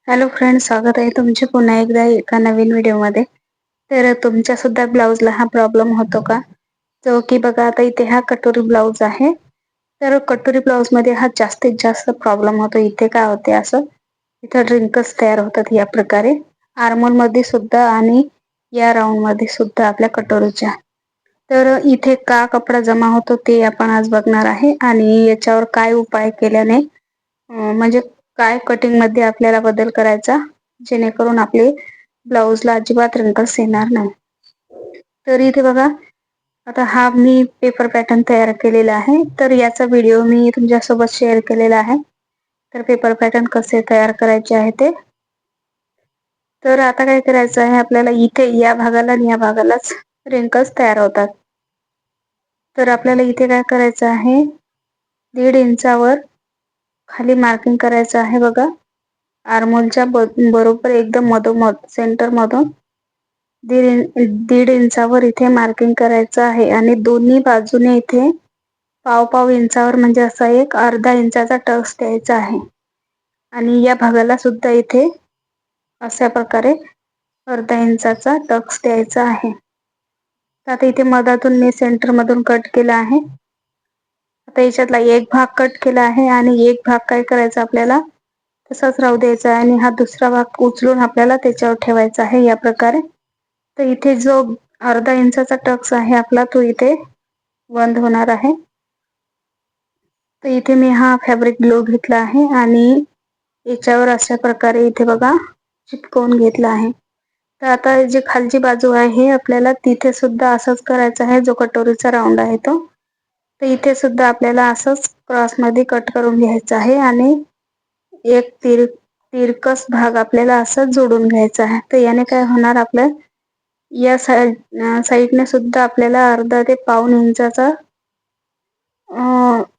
Hello friends, स्वागत आहे तुमचे पुन्हा एकदा एका नवीन व्हिडिओमध्ये. तर तुमच्या सुद्धा ब्लाउजला हा प्रॉब्लेम होतो का? जो की बघा, आता इथे हा कटोरी ब्लाउज आहे. तर कटोरी ब्लाउज मध्ये हा जास्तीत जास्त प्रॉब्लेम होतो. इथे काय होते, असं इथं रिंकल्स तयार होतात या प्रकारे, आर्मोल मध्ये सुद्धा आणि या राऊंड मध्ये सुद्धा आपल्या कटोरीच्या. तर इथे का कपडा जमा होतो ते आपण आज बघणार आहे आणि याच्यावर काय उपाय केल्याने म्हणजे काय कटिंग मध्ये आपल्याला बदल करायचा, जेणेकरून आपले ब्लाउजला अजिबात रिंकल्स येणार नाही. तर इथे बघा, आता हा मी पेपर पॅटर्न तयार केलेला आहे. तर याचा व्हिडिओ मी तुमच्यासोबत शेअर केलेला आहे. तर पेपर पॅटर्न कसे तयार करायचे आहे ते. तर आता काय करायचं आहे आपल्याला, इथे या भागाला आणि या भागालाच रिंकल्स तयार होतात. तर आपल्याला इथे काय करायचं आहे, 1.5 इंचावर खाली मार्किंग करायचं आहे बघा. आर्मोलच्या बरोबर एकदम मधोमध सेंटर मधून 1.5 इंचावर इथे मार्किंग करायचं आहे आणि दोन्ही बाजूने इथे पाव इंचावर म्हणजे असा एक अर्धा इंचाचा टक्स द्यायचा आहे. आणि या भागाला सुद्धा इथे अशा प्रकारे अर्धा इंचाचा टक्स द्यायचा आहे. आता इथे मधातून मी सेंटर मधून कट केला आहे. आता याच्यातला एक भाग कट केला आहे आणि एक भाग काय करायचा आपल्याला तसाच राहू द्यायचा आहे आणि हा दुसरा भाग उचलून आपल्याला त्याच्यावर ठेवायचा आहे या प्रकारे. तर इथे जो अर्धा इंचाचा टक्स आहे आपला, तो इथे बंद होणार आहे. तर इथे मी हा फॅब्रिक ग्लू घेतला आहे आणि याच्यावर अशा प्रकारे इथे बघा चिटकवून घेतला आहे. तर आता जी खालची बाजू आहे आपल्याला तिथे सुद्धा असंच करायचं आहे. जो कटोरीचा राऊंड आहे तो, तर इथे सुद्धा आपल्याला असंच क्रॉस मध्ये कट करून घ्यायचं आहे आणि एक तिरकस भाग आपल्याला असं जोडून घ्यायचा आहे. तर याने काय होणार, आपल्या या साईडने सुद्धा आपल्याला अर्धा ते पाऊण इंचाचा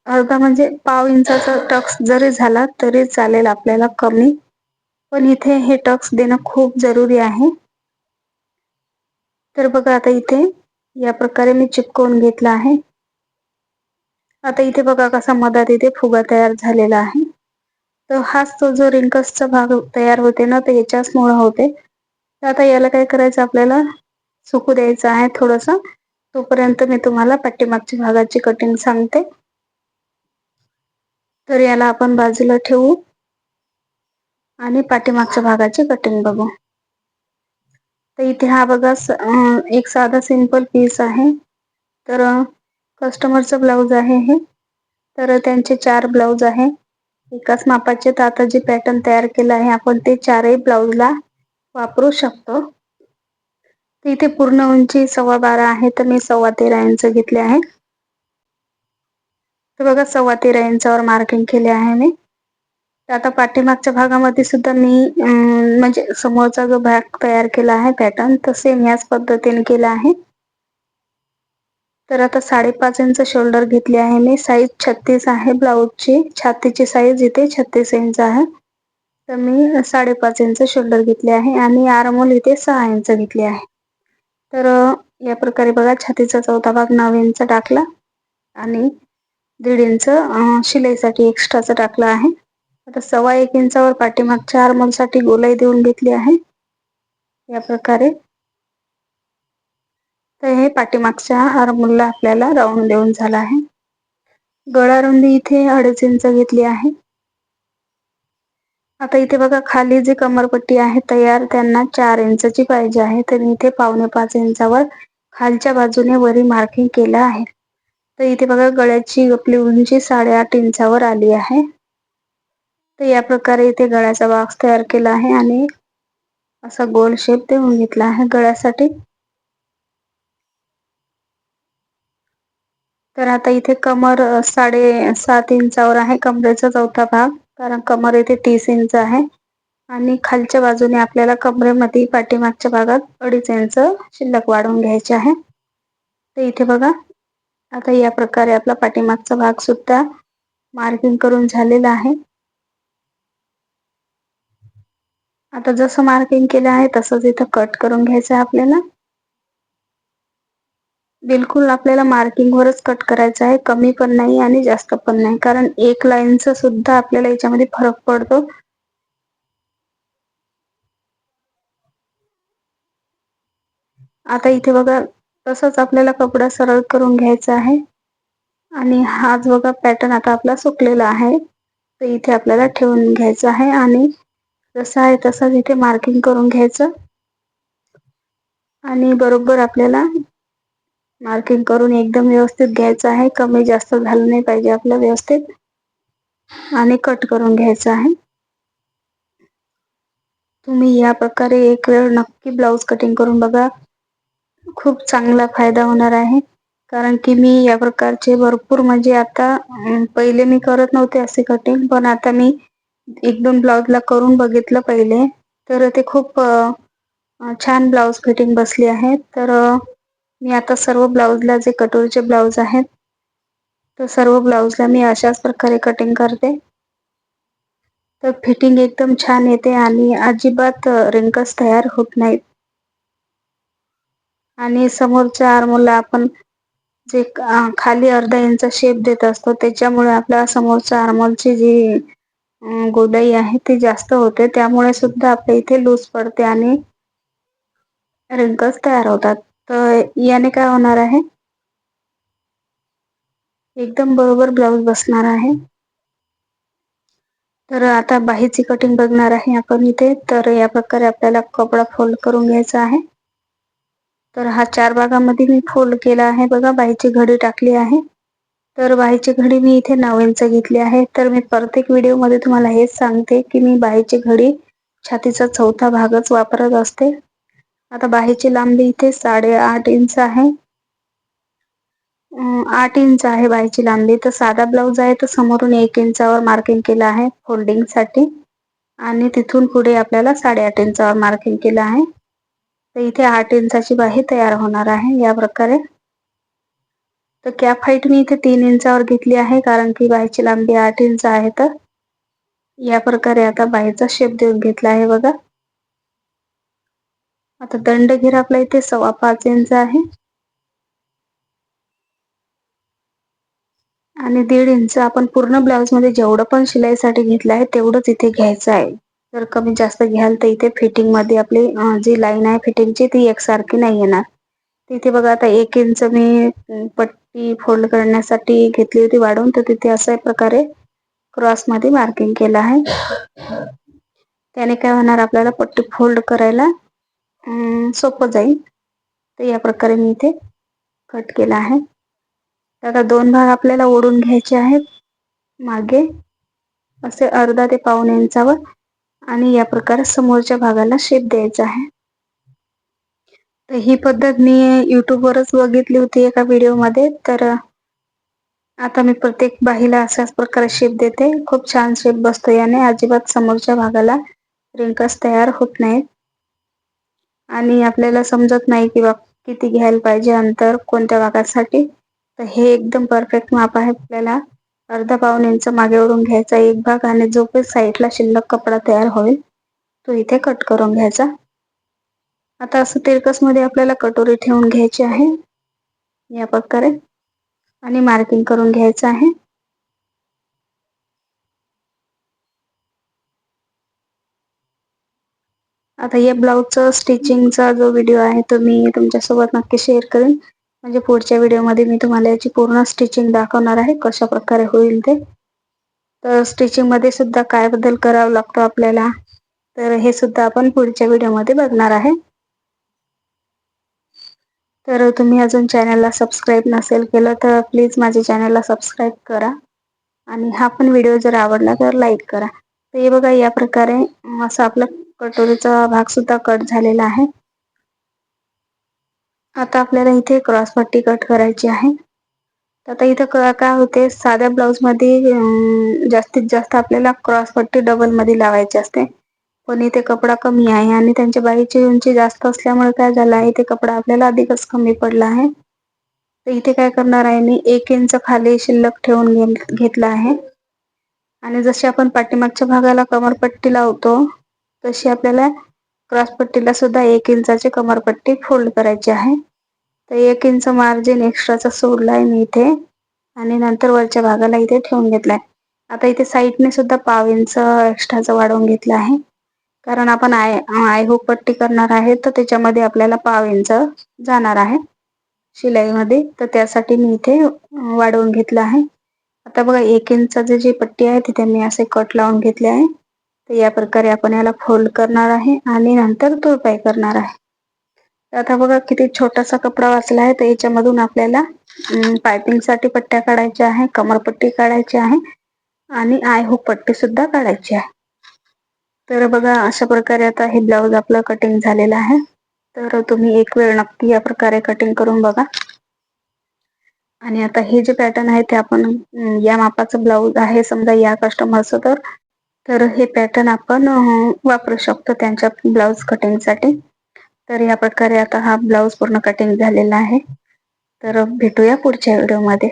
अर्धा म्हणजे पाव इंचाचा टक्स जरी झाला तरी चालेल आपल्याला, कमी. पण इथे हे टक्स देणं खूप जरुरी आहे. तर बघा, आता इथे या प्रकारे मी चिपकवून घेतला आहे. आता इथे बघा कसा मधात इथे फुगा तयार झालेला आहे. तर हाच तो जो रिंकल्सचा भाग तयार होते ना, तर याच्याच मुळे होते. तर आता याला काय करायचं, आपल्याला सुकू द्यायचं आहे थोडस. तोपर्यंत मी तुम्हाला पाठीमागच्या भागाची कटिंग सांगते. तर याला आपण बाजूला ठेवू आणि पाठीमागच्या भागाची कटिंग बघू. तर इथे हा बघा एक साधा सिंपल पीस आहे. तर कस्टमरचं ब्लाऊज आहे हे. तर त्यांचे 4 ब्लाऊज आहे एकाच मापाचे. तर आता जे पॅटर्न तयार केलं आहे आपण, ते 4ही ब्लाऊजला वापरू शकतो. इथे पूर्ण उंची 12.25 आहे, तर मी 13.25 इंच घेतले आहे. तर बघा 13.25 इंचावर मार्किंग केले आहे मी. आता पाठीमागच्या भागामध्ये सुद्धा मी म्हणजे समोरचा जो भाग तयार केला आहे पॅटर्न, तर सेम याच पद्धतीने केला आहे. तर आता 5.5 इंच शोल्डर घेतले आहे मी. साईज 36 आहे ब्लाऊजची. छातीची साईज इथे 36 इंच आहे. तर मी 5.5 इंच शोल्डर घेतले आहे आणि आर्महोल इथे 6 इंच घेतले आहे. तर या प्रकारे बघा, छातीचा चौथा भाग 9 इंच टाकला आणि 1.5 इंच शिलाईसाठी एक्स्ट्राचा टाकला आहे. आता 1.25 इंचावर पाठीमागच्या आर्महोल साठी गोलाई देऊन घेतली आहे या प्रकारे. तर हे पाठीमागच्या आर्महोलला आपल्याला राऊंड देऊन झाला आहे. गळा रुंदी इथे 2.5 इंच घेतली आहे. आता इथे बघा, खाली जी कमरपट्टी आहे तयार, त्यांना 4 इंचची पाहिजे आहे. तर इथे 4.25 इंचावर खालच्या बाजूने वरी मार्किंग केलं आहे. तर इथे बघा, गळ्याची आपली उंची 8.5 इंचावर आली आहे. तर या प्रकारे इथे गळ्याचा बॉक्स तयार केला आहे आणि असा गोल शेप देऊन घेतला आहे गळ्यासाठी. तर आता इथे कमर 7.5 इंचावर आहे, कमरेचा चौथा भाग. कारण कमर इथे 30 इंच आहे आणि खालच्या बाजूने आपल्याला कमरेमध्ये पाठीमागच्या भागात 2.5 इंच शिल्लक वाढवून घ्यायचे आहे. तर इथे बघा, आता या प्रकारे आपला पाठीमागचा भाग सुद्धा मार्किंग करून झालेला आहे. आता जसं मार्किंग केलं आहे तसंच इथं कट करून घ्यायचं आहे आपल्याला. बिलकुल आपल्याला मार्किंग वरच कट करायचं आहे, कमी पण नाही आणि जास्त पण नाही. कारण एक लाईनचा सुद्धा आपल्याला याच्यामध्ये फरक पडतो. आता इथे बघा तसंच आपल्याला कपडा सरळ करून घ्यायचा आहे आणि हाच बघा पॅटर्न आता आपला सुकलेला आहे. तर इथे आपल्याला ठेवून घ्यायचं आहे आणि जसा आहे तसाच इथे मार्किंग करून घ्यायचं आणि बरोबर आपल्याला मार्किंग करून एकदम व्यवस्थित घ्यायचं आहे. कमी जास्त झालं नाही पाहिजे आपलं व्यवस्थित आणि कट करून घ्यायचं आहे. तुम्ही या प्रकारे एक वेळ नक्की ब्लाऊज कटिंग करून बघा. खूप चांगला फायदा होणार आहे. कारण की मी या प्रकारचे भरपूर म्हणजे आता पहिले मी करत नव्हते असे कटिंग, पण आता मी 1-2 ब्लाऊजला करून बघितलं पहिले. तर ते खूप छान ब्लाऊज फिटिंग बसली आहे. तर मी आता सर्व ब्लाऊजला जे कटोरीचे ब्लाऊज आहेत, तर सर्व ब्लाऊजला मी अशाच प्रकारे कटिंग करते. तर फिटिंग एकदम छान येते आणि अजिबात रिंकल्स तयार होत नाहीत. आणि समोरच्या आर्मला आपण जे खाली अर्धा इंच शेप देत असतो, त्याच्यामुळे आपल्या समोरच्या आर्मोलची जी गोलाई आहे ती जास्त होते. त्यामुळे सुद्धा आपल्या इथे लूज पडते आणि रिंकल्स तयार होतात. तर याने काय होणार आहे, एकदम बरोबर ब्लाऊज बसणार आहे. तर आता बाहीची कटिंग बघणार आहे आपण इथे. तर या प्रकारे आपल्याला कपडा फोल्ड करून घ्यायचा आहे. तर हा 4 भागामध्ये मी फोल्ड केला आहे बघा. बाहीची घडी टाकली आहे. तर बाहीची घडी मी इथे 9 इंच घेतली आहे. तर मी प्रत्येक व्हिडिओमध्ये तुम्हाला हेच सांगते की मी बाहीची घडी छातीचा 4था भागच वापरत असते. आता बाहीची लांबी इथे 8.5 इंच आहे. 8 इंच आहे बाहीची लांबी. तर साधा ब्लाऊज आहे तर समोरून 1 इंचावर मार्किंग केलं आहे फोल्डिंगसाठी आणि तिथून पुढे आपल्याला 8.5 इंचावर मार्किंग केलं आहे. तर इथे 8 इंचाची बाही तयार होणार आहे या प्रकारे. तर कॅप हाईट मी इथे 3 इंचावर घेतली आहे कारण की बाहीची लांबी 8 इंच आहे. तर या प्रकारे आता बाहीचा शेप देऊन घेतला आहे बघा. आता दंड घेर आपला इथे 5.25 इंच आहे आणि 1.5 इंच आपण पूर्ण ब्लाऊज मध्ये जेवढं पण शिलाईसाठी घेतलं आहे तेवढंच इथे घ्यायचं आहे. जर कमी जास्त घ्याल तर इथे फिटिंग मध्ये आपली जी लाईन आहे फिटिंगची ती एकसारखी नाही येणार. तिथे बघा आता 1 इंच मी पट्टी फोल्ड करण्यासाठी घेतली होती वाढवून, तर तिथे अशा प्रकारे क्रॉस मध्ये मार्किंग केलं आहे. त्याने काय होणार, आपल्याला पट्टी फोल्ड करायला सोपं जाईल. तर या प्रकारे मी इथे कट केला आहे. आता 2 भाग आपल्याला ओढून घ्यायचे आहेत मागे असे अर्धा ते पाऊण इंचावर आणि या प्रकारे समोरच्या भागाला शेप द्यायचा आहे. तर ही पद्धत मी युट्यूबवरच बघितली होती एका व्हिडिओमध्ये. तर आता मी प्रत्येक बाहीला अशाच प्रकारे शेप देते. खूप छान शेप बसतो याने. अजिबात समोरच्या भागाला रिंकल्स तयार होत नाहीत आणि आपल्याला समजत नाही की किती घ्यायला पाहिजे अंतर कोणत्या भागासाठी. तर हे एकदम परफेक्ट माप आहे. आपल्याला अर्धा पाऊण इंच मागे ओढून घ्यायचा एक भाग आणि जो काही साईडला शिल्लक कपडा तयार होईल तो इथे कट करून घ्यायचा. आता असं तिरकस मध्ये आपल्याला कटोरी ठेवून घ्यायची आहे या प्रकारे आणि मार्किंग करून घ्यायचं आहे. आता या ब्लाऊजचा स्टिचिंगचा जो व्हिडिओ आहे तो मी तुमच्यासोबत नक्की शेअर करेन. म्हणजे पुढच्या व्हिडिओमध्ये मी तुम्हाला याची पूर्ण स्टिचिंग दाखवणार आहे कशा प्रकारे होईल ते. तर स्टिचिंग मध्ये सुद्धा काय बदल करावा लागतो आपल्याला, तर हे सुद्धा आपण पुढच्या व्हिडिओमध्ये बघणार आहे. तर तुम्ही अजून चॅनलला सबस्क्राईब नसेल केलं तर प्लीज माझ्या चॅनलला सबस्क्राईब करा आणि हा पण व्हिडिओ जर आवडला तर लाईक करा. तर हे बघा या प्रकारे असं आपला कटोरीचा भाग सुद्धा कट झालेला आहे. आता आपल्याला इथे क्रॉस पट्टी कट करायची आहे. आता इथं काय होते, साध्या ब्लाऊज मध्ये जास्तीत जास्त आपल्याला क्रॉस पट्टी डबल मध्ये लावायची असते. पण इथे कपडा कमी आहे आणि त्यांच्या बाहीची उंची जास्त असल्यामुळे काय झालं आहे, इथे कपडा आपल्याला अधिकच कमी पडला आहे. तर इथे काय करणार आहे, मी 1 इंच खाली शिल्लक ठेवून घेतला आहे आणि जशी आपण पाठीमागच्या भागाला कमरपट्टी लावतो तशी आपल्याला क्रॉसपट्टीला सुद्धा 1 इंचाची कमरपट्टी फोल्ड करायची आहे. तर 1 इंच मार्जिन एक्स्ट्राचा सोडलाय मी इथे आणि नंतर वरच्या भागाला इथे ठेवून घेतलाय. आता इथे साईडने सुद्धा 1/2 इंच एक्स्ट्राचा वाढवून घेतला आहे कारण आपण आय हुक पट्टी करणार आहे, तर त्याच्यामध्ये आपल्याला 1/2 इंच जाणार आहे शिलाईमध्ये. तर त्यासाठी मी इथे वाढवून घेतलं आहे. आता बघा 1 इंचाची जी पट्टी आहे तिथे मी असे कट लावून घेतले आहे. तर या प्रकारे आपण याला फोल्ड करणार आहे आणि नंतर तुळपाई करणार आहे. तर आता बघा किती छोटासा कपडा वाचला आहे. तर याच्यामधून आपल्याला पायपिंगसाठी पट्ट्या काढायच्या आहे, कमरपट्टी काढायची आहे आणि आय हुक पट्टी सुद्धा काढायची आहे. तर बघा अशा प्रकारे आता हे ब्लाऊज आपलं कटिंग झालेलं आहे. तर तुम्ही एक वेळ नक्की या प्रकारे कटिंग करून बघा. आणि आता हे जे पॅटर्न आहे ते आपण या मापाचं ब्लाऊज आहे समजा या कस्टमरचं, तर हे पॅटर्न आपण वापरू शकतो त्यांच्या ब्लाऊज कटिंगसाठी. तर या प्रकारे आता हा ब्लाऊज पूर्ण कटिंग झालेला आहे. तर भेटूया पुढच्या व्हिडिओमध्ये.